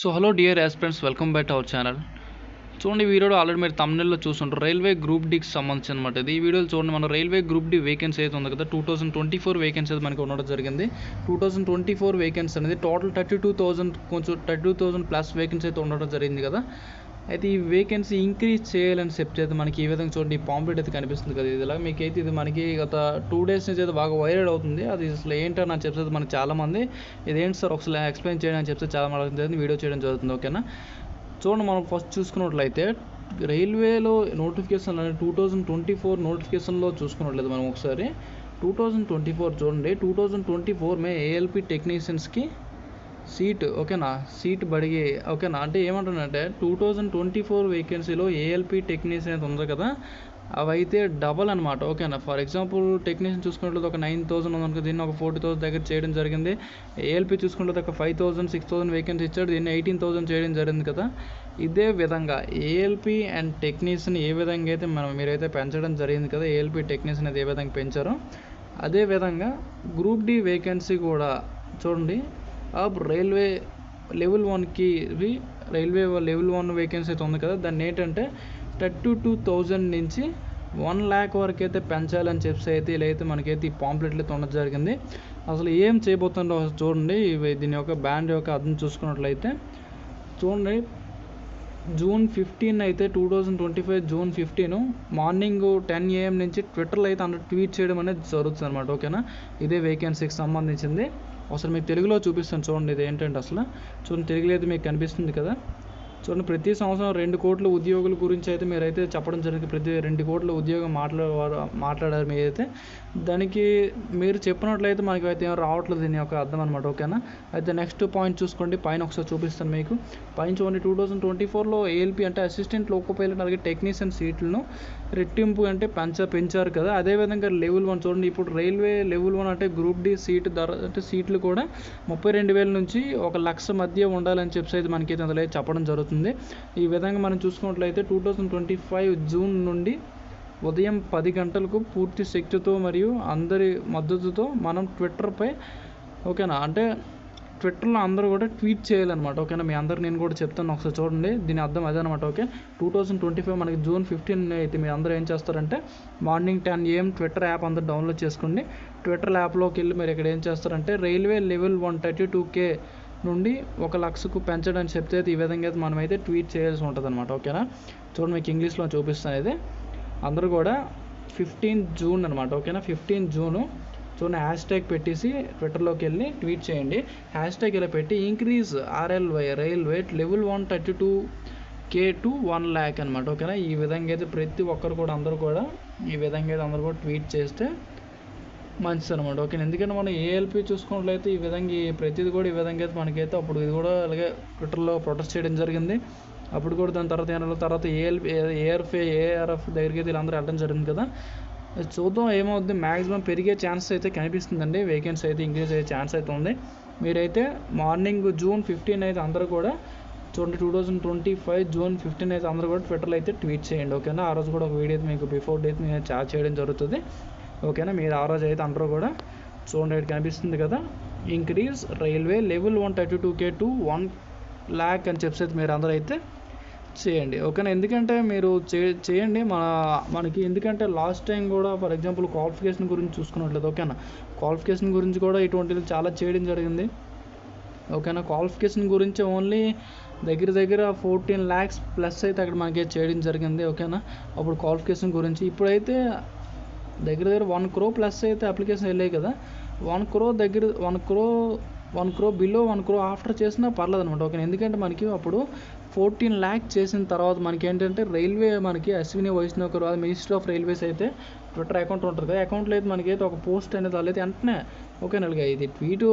So hello dear aspirants, welcome back to our channel. చూడండి, ఈ వీడియోలో ఆల్రెడీ మీరు తమిళలో చూస్తుంటారు. రైల్వే గ్రూప్ డీకి సంబంధించి అనమాట ఇది. ఈ వీడియోలో చూడండి, మన రైల్వే గ్రూప్ డి వేకెన్సీ అయితే ఉంది కదా, 2024 వేకెన్సీ అయితే మనకి ఉండడం జరిగింది. 2024 వేకెన్సీ అనేది టోటల్ 32,000 కొంచెం 32,000 ప్లస్ వేకెన్సీ అయితే ఉండడం జరిగింది కదా. అయితే ఈ వేకెన్సీ ఇంక్రీజ్ చేయాలని చెప్తే అయితే మనకి ఈ విధంగా చూడండి, ఈ పాంప్లెట్ అయితే కనిపిస్తుంది కదా. ఇదిలా మీకైతే ఇది మనకి గత 2 days నుంచి అయితే బాగా వైరల్ అవుతుంది. అది అసలు ఏంటని అని చెప్తే మనకి చాలామంది ఇదేంటి సార్ ఒకసారి ఎక్స్ప్లెయిన్ చేయడం అని చెప్తే చాలా మంది వీడియో చేయడం జరుగుతుంది. ఓకేనా, చూడండి, మనం ఫస్ట్ చూసుకున్నట్లయితే రైల్వేలో నోటిఫికేషన్ 2024 నోటిఫికేషన్లో చూసుకున్నట్లయితే మనం ఒకసారి 2024 చూడండి. 2024 మే ఏఎల్పి టెక్నీషియన్స్కి సీట్, ఓకేనా, సీట్ బడిగి, ఓకేనా. అంటే ఏమంటున్నారంటే 2024 వేకెన్సీలో ఏఎల్పి టెక్నీషియన్ అయితే ఉంది కదా, అవి అయితే డబల్ అనమాట. ఓకేనా, ఫర్ ఎగ్జాంపుల్ టెక్నీషియన్ చూసుకున్నట్లయితే ఒక 9,000 ఉందనుకో, దీన్ని ఒక 40,000 దగ్గర చేయడం జరిగింది. ఏఎల్పి చూసుకున్నట్లయితే ఒక 5,000 6,000 వేకెన్సీ ఇచ్చాడు, దీన్ని 18,000 చేయడం జరిగింది కదా. ఇదే విధంగా ఏఎల్పి అండ్ టెక్నీషియన్ ఏ విధంగా అయితే మీరైతే పెంచడం జరిగింది కదా, ఏఎల్పి టెక్నీషియన్ అయితే ఏ విధంగా పెంచారో అదేవిధంగా గ్రూప్ డి వేకెన్సీ కూడా చూడండి. అప్ రైల్వే లెవెల్ 1కి రైల్వే లెవెల్ 1 వేకెన్సీ అయితే ఉంది కదా, దాన్ని ఏంటంటే 32,000 నుంచి 1 lakh వరకు అయితే పెంచాలని చెప్పి అయితే ఇలా అయితే మనకైతే ఈ పాంప్లెట్లు అయితే ఉండడం జరిగింది. అసలు ఏం చేయబోతుందో చూడండి. దీని యొక్క బ్యాండ్ యొక్క అర్థం చూసుకున్నట్లయితే చూడండి, జూన్ 15 అయితే 2025 జూన్ 15 మార్నింగ్ 10 AM నుంచి ట్విట్టర్లో అయితే అందరూ ట్వీట్ చేయడం అనేది జరుగుతుంది అనమాట. ఓకేనా, ఇదే వేకెన్సీకి సంబంధించింది. అసలు మీకు తెలుగులో చూపిస్తాను చూడండి. ఇది ఏంటంటే అసలు చూడండి, తెలుగులో అయితే మీకు కనిపిస్తుంది కదా. చూడండి, ప్రతి సంవత్సరం 2 కోట్ల ఉద్యోగుల గురించి అయితే మీరైతే చెప్పడం జరిగింది. ప్రతి 2 కోట్ల ఉద్యోగం మాట్లాడారు మీరైతే. దానికి మీరు చెప్పినట్లయితే మనకి అయితే ఏం రావట్లేదు దీని యొక్క అర్థం అనమాట. ఓకేనా, అయితే నెక్స్ట్ పాయింట్ చూసుకోండి, పైన ఒకసారి చూపిస్తాను మీకు. పైన చూడండి, 2024లో ఏఎల్పి అంటే అసిస్టెంట్ లోకో పైలట్ అలాగే టెక్నీషియన్ సీట్లను రెట్టింపు అంటే పెంచారు కదా. అదేవిధంగా లెవెల్ 1 చూడండి, ఇప్పుడు రైల్వే లెవెల్ 1 అంటే గ్రూప్ డి సీట్ ధర అంటే సీట్లు కూడా 32,000 నుంచి 1,00,000 మధ్య ఉండాలని చెప్పి అయితే మనకైతే అందులో చెప్పడం జరుగుతుంది. ఈ విధంగా మనం చూసుకున్నట్లయితే 2025 జూన్ నుండి ఉదయం 10 గంటలకు పూర్తి శక్తితో మరియు అందరి మద్దతుతో మనం ట్విట్టర్పై, ఓకేనా, అంటే ట్విట్టర్లో అందరూ కూడా ట్వీట్ చేయాలన్నమాట. ఓకేనా, మీ అందరు నేను కూడా చెప్తాను, ఒకసారి చూడండి. దీని అర్థం అదే అనమాట. ఓకే, 2025 మనకి జూన్ 15 అయితే మీ అందరూ ఏం చేస్తారంటే మార్నింగ్ 10 AM ట్విట్టర్ యాప్ అందరూ డౌన్లోడ్ చేసుకోండి. ట్విట్టర్ యాప్లోకి వెళ్ళి మీరు ఇక్కడ ఏం చేస్తారంటే రైల్వే లెవెల్ 132K నుండి 1,00,000కు పెంచడానికి చెప్తే ఈ విధంగా అయితే మనమైతే ట్వీట్ చేయాల్సి ఉంటుంది అనమాట. ఓకేనా, చూడండి, మీకు ఇంగ్లీష్లో చూపిస్తాను. ఇది అందరూ కూడా 15 జూన్ అనమాట. ఓకేనా, 15 జూను చూడండి, హ్యాష్ ట్యాగ్ పెట్టేసి ట్విట్టర్లోకి వెళ్ళి ట్వీట్ చేయండి. హ్యాష్ ట్యాగ్ ఇలా పెట్టి increase RLY railway level 132K to 1 lakh అనమాట. ఓకేనా, ఈ విధంగా అయితే ప్రతి ఒక్కరు కూడా అందరూ కూడా ఈ విధంగా అయితే అందరూ కూడా ట్వీట్ చేస్తే మంచిది అనమాట. ఓకే, ఎందుకంటే మనం ఏఎల్పి చూసుకున్నట్లయితే ఈ విధంగా ప్రతిది కూడా ఈ విధంగా అయితే మనకైతే అప్పుడు ఇది కూడా అలాగే ట్విట్టర్లో ప్రొటెస్ట్ చేయడం జరిగింది. అప్పుడు కూడా దాని తర్వాత ఏఎల్పి ఏఆర్ఎఫ్ దగ్గరికి అయితే వీళ్ళందరూ వెళ్ళడం జరిగింది కదా. చూద్దాం ఏమవుద్ది. మ్యాక్సిమం పెరిగే ఛాన్స్ అయితే కనిపిస్తుందండి. వేకెన్సీ అయితే ఇంక్రీజ్ అయ్యే ఛాన్స్ అయితే ఉంది. మీరైతే మార్నింగ్ జూన్ 15 అయితే అందరూ కూడా చూడండి, 2025 జూన్ 15 అయితే అందరూ కూడా ట్విట్టర్లో అయితే ట్వీట్ చేయండి. ఓకేనా, ఆ రోజు కూడా ఒక వీడియో అయితే మీకు బిఫోర్ డేట్ నేను చార్జ్ చేయడం జరుగుతుంది. ఓకేనా, మీరు ఆ రోజు అయితే అందరూ కూడా చూడండి, ఇక్కడ కనిపిస్తుంది కదా, increase railway level 132K to 1 lakh అని చెప్పి అయితే మీరు అందరూ అయితే చేయండి. ఓకేనా, ఎందుకంటే మీరు చేయండి మనకి ఎందుకంటే లాస్ట్ టైం కూడా ఫర్ ఎగ్జాంపుల్ క్వాలిఫికేషన్ గురించి చూసుకున్నట్లేదు. ఓకేనా, క్వాలిఫికేషన్ గురించి కూడా ఇటువంటివి చాలా చేయడం జరిగింది. ఓకేనా, క్వాలిఫికేషన్ గురించి ఓన్లీ దగ్గర 14 lakhs ప్లస్ అయితే అక్కడ మనకి చేయడం జరిగింది. ఓకేనా, అప్పుడు క్వాలిఫికేషన్ గురించి. ఇప్పుడైతే దగ్గర 1 crore ప్లస్ అయితే అప్లికేషన్ వెళ్ళాయి కదా. 1 crore బిలో 1 crore ఆఫ్టర్ చేసినా పర్లేదు అనమాట. ఓకే, ఎందుకంటే మనకి అప్పుడు 14 lakh చేసిన తర్వాత మనకి ఏంటంటే రైల్వే మనకి Ashwini Vaishnaw ministry of railways అయితే ట్విట్టర్ అకౌంట్ ఉంటుంది కదా, అకౌంట్లో అయితే మనకైతే ఒక పోస్ట్ అనేది వాళ్ళైతే వెంటనే ఓకేనా ఇది ట్వీట్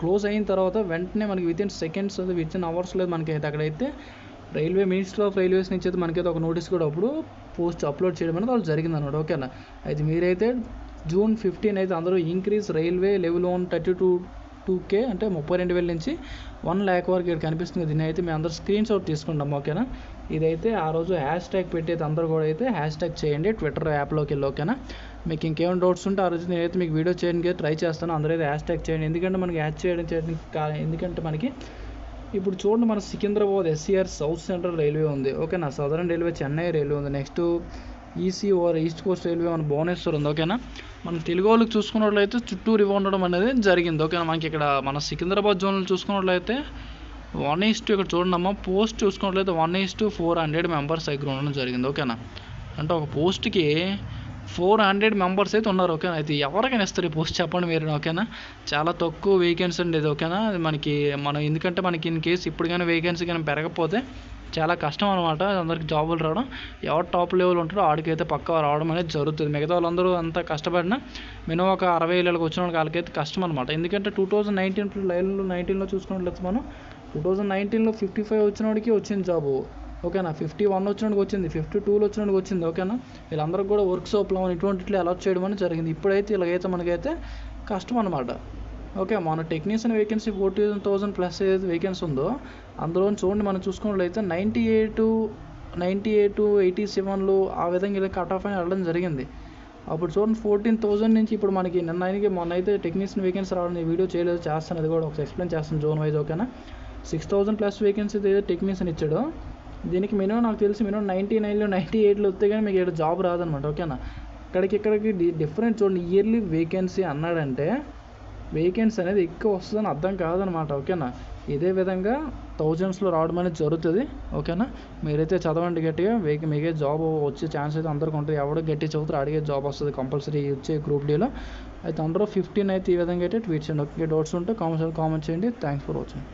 క్లోజ్ అయిన తర్వాత వెంటనే మనకి వితిన్ సెకండ్స్ వితిన్ అవర్స్ లేదు మనకైతే అక్కడైతే రైల్వే మినిస్ట్రీ ఆఫ్ రైల్వేస్ నుంచి అయితే మనకైతే ఒక నోటీస్ కూడా అప్పుడు పోస్ట్ అప్లోడ్ చేయడం అనేది వాళ్ళు జరిగింది అనమాట. ఓకేనా, అయితే మీరైతే జూన్ 15 అయితే అందరూ ఇంక్రీజ్ రైల్వే లెవెల్ 132K అంటే 32,000 నుంచి 1 lakh వరకు ఇక్కడ కనిపిస్తుంది. దీన్ని అయితే మేము అందరూ స్క్రీన్ షాట్ తీసుకుంటాం. ఓకేనా, ఇదైతే ఆ రోజు హ్యాష్ ట్యాగ్ పెట్టి అయితే అందరూ కూడా అయితే హ్యాష్ ట్యాగ్ చేయండి ట్విట్టర్ యాప్లోకి వెళ్ళి. ఓకేనా, మీకు ఇంకేమైనా డౌట్స్ ఉంటే ఆ రోజు నేనైతే మీకు వీడియో చేయడానికి ట్రై చేస్తాను. అందరూ అయితే హ్యాష్ ట్యాగ్ చేయండి, ఎందుకంటే మనకి హ్యాష్ చేయడం ఎందుకంటే మనకి ఇప్పుడు చూడండి మన Secunderabad SCR south central railway ఉంది, ఓకేనా. సదరన్ రైల్వే చెన్నై రైల్వే ఉంది. Next EC over east Coast railway మన భువనేశ్వర్ ఉంది, ఓకేనా. మన తెలుగు వాళ్ళకి చూసుకున్నట్లయితే చుట్టూరు ఇవ్వ ఉండడం అనేది జరిగింది, ఓకేనా. మనకి ఇక్కడ మన సికింద్రాబాద్ జోన్లో చూసుకున్నట్లయితే 1:, ఇక్కడ చూడండి అమ్మ, పోస్ట్ చూసుకున్నట్లయితే 1:400 మెంబర్స్ దగ్గర ఉండడం జరిగింది, ఓకేనా. అంటే ఒక పోస్ట్కి 400 మెంబర్స్ అయితే ఉన్నారు, ఓకేనా. అయితే ఎవరికైనా ఇస్తారు ఈ పోస్ట్ చెప్పండి మీరు, ఓకేనా. చాలా తక్కువ వేకెన్సీ అండి ఇది, ఓకేనా. మనం ఎందుకంటే మనకి ఇన్ కేసు ఇప్పుడు కానీ వేకెన్సీ కానీ పెరగకపోతే చాలా కష్టం అనమాట అందరికి జాబులు రావడం. ఎవరు టాప్ లెవెల్ ఉంటారో ఆడికైతే పక్కా రావడం అనేది జరుగుతుంది. మిగతా వాళ్ళందరూ అంత కష్టపడినా మినిమం ఒక 60,000 వచ్చిన వాళ్ళకైతే కష్టం అనమాట. ఎందుకంటే 2019లో చూసుకున్నట్లయితే మనం 2019లో 55 వచ్చిన వాడికి వచ్చింది జాబు, ఓకేనా. 51 వచ్చినోడికి వచ్చింది, 52లో వచ్చినోడికి వచ్చింది, ఓకేనా. వీళ్ళందరికీ కూడా వర్క్షాప్లో ఇటువంటిట్లు అలాట్ చేయడం అనేది జరిగింది. ఇప్పుడైతే ఇలాగైతే మనకైతే కష్టం అనమాట, ఓకే. మన టెక్నీషియన్ వేకెన్సీ 14,000 ప్లస్ ఏదైతే వేకెన్సీ ఉందో అందులో చూడండి మనం చూసుకున్నట్లయితే 98, 87 ఆ విధంగా ఇలా కట్ ఆఫ్ అని వెళ్ళడం జరిగింది. అప్పుడు చూడండి 14,000 నుంచి ఇప్పుడు మనకి మొన్న అయితే టెక్నీషియన్ వేకెన్సీ రావడం వీడియో చేయలేదు, చేస్తాను అది కూడా ఒకసారి ఎక్స్ప్లెయిన్ చేస్తాను జోన్ వైజ్, ఓకేనా. 6,000 ప్లస్ వేకెన్సీ ఏదో టెక్నీషియన్ ఇచ్చాడో దీనికి మినిమం నాకు తెలిసి మినిమం 99లో 98లో వస్తే కానీ మీకు ఇక్కడ జాబ్ రాదనమాట, ఓకేనా. ఇక్కడికి డిఫరెంట్ చూడండి. ఇయర్లీ వేకెన్సీ అన్నాడంటే వేకెన్సీ అనేది ఎక్కువ వస్తుందని అర్థం కాదనమాట, ఓకేనా. ఇదే విధంగా థౌజండ్స్లో రావడం అనేది జరుగుతుంది, ఓకేనా. మీరైతే చదవండి గట్టిగా, మీకే జాబ్ వచ్చే ఛాన్స్ అయితే అందరికీ ఉంటుంది. ఎవడో గట్టి చదువుతారు అడిగే జాబ్ వస్తుంది కంపల్సరీ వచ్చే గ్రూప్ డీలో. అయితే అందరూ 15 అయితే ఈ విధంగా అయితే ట్వీట్ చేయండి, ఓకే. డౌట్స్ ఉంటే కామెంట్ చేయండి. Thanks for watching.